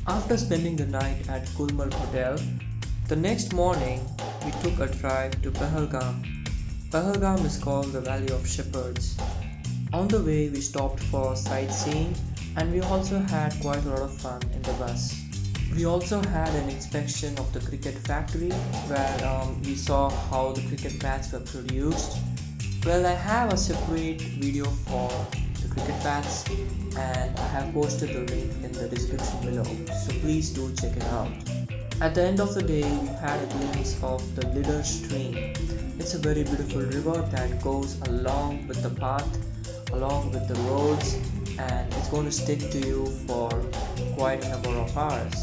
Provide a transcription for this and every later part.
After spending the night at Gulmarg Hotel, the next morning we took a drive to Pahalgam. Pahalgam is called the Valley of Shepherds. On the way, we stopped for sightseeing and we also had quite a lot of fun in the bus. We also had an inspection of the cricket factory where we saw how the cricket bats were produced. Well, I have a separate video for the cricket bats and I have posted the link in the description below, so please do check it out. At the end of the day, we had a glimpse of the Willow stream. It's a very beautiful river that goes along with the path, along with the roads, and it's going to stick to you for quite a number of hours.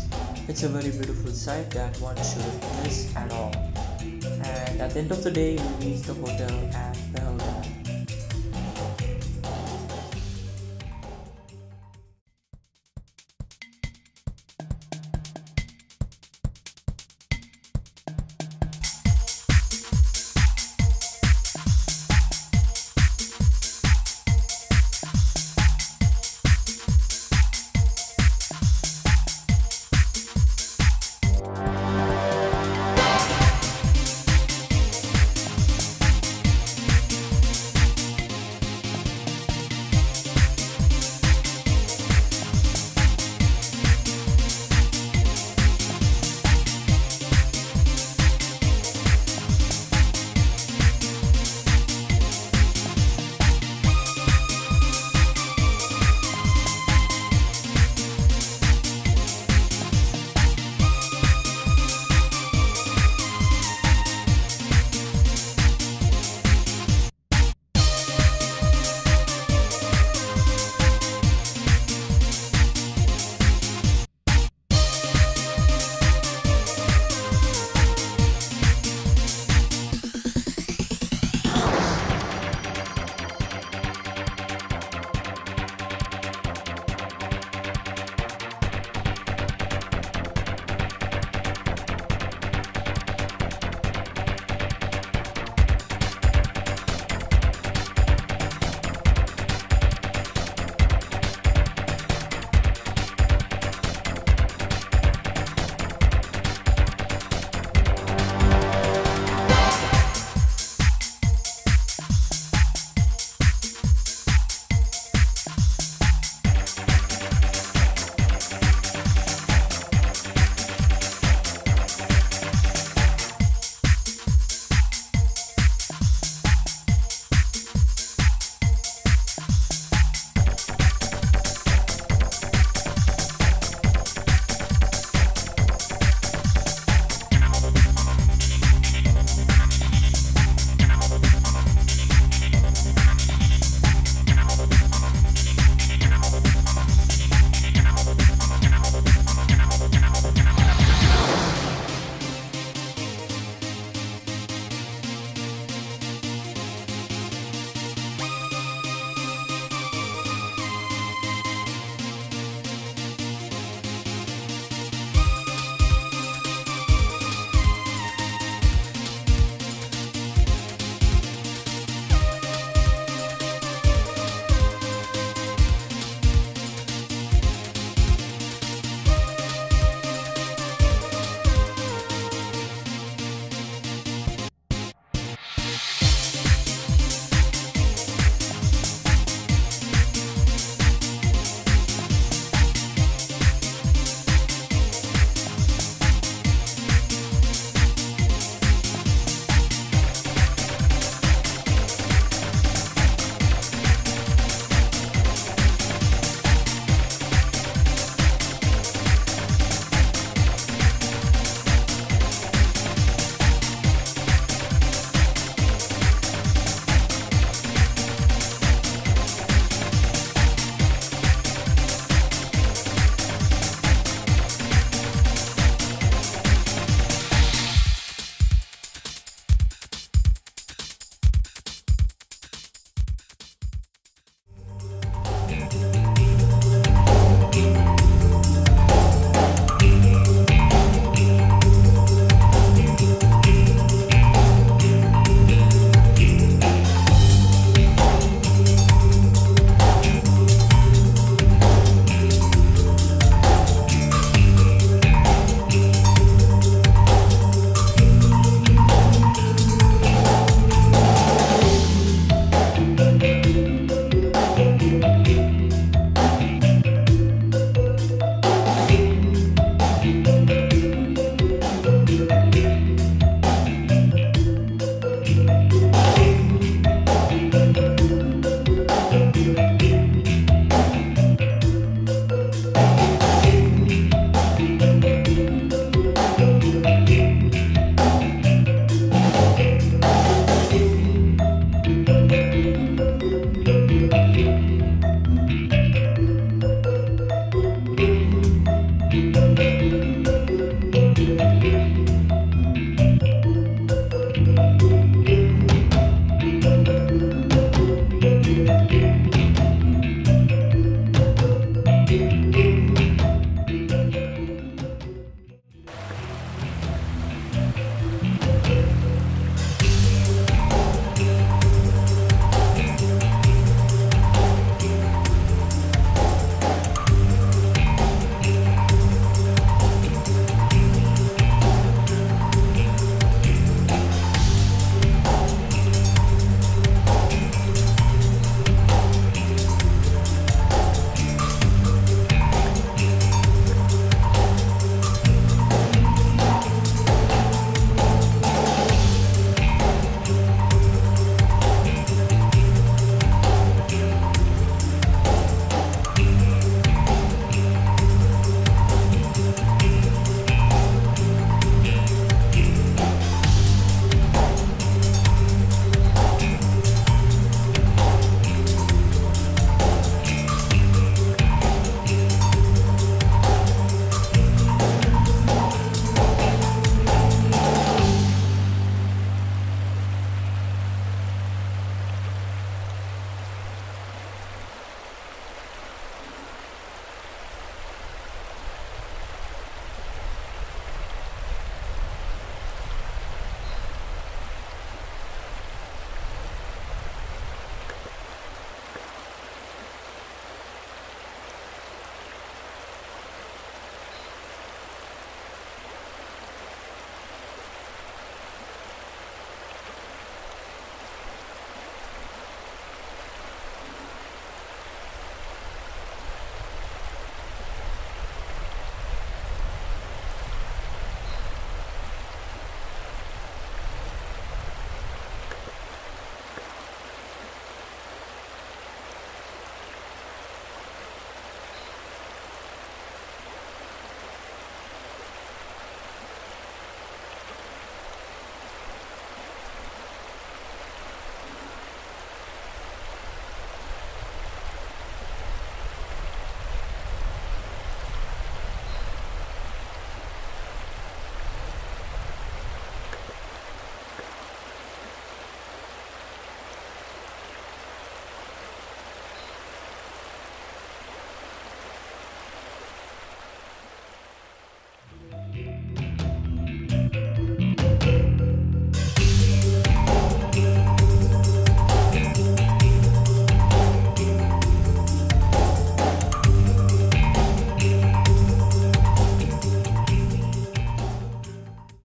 It's a very beautiful sight that one shouldn't miss at all. And at the end of the day, we reached the hotel at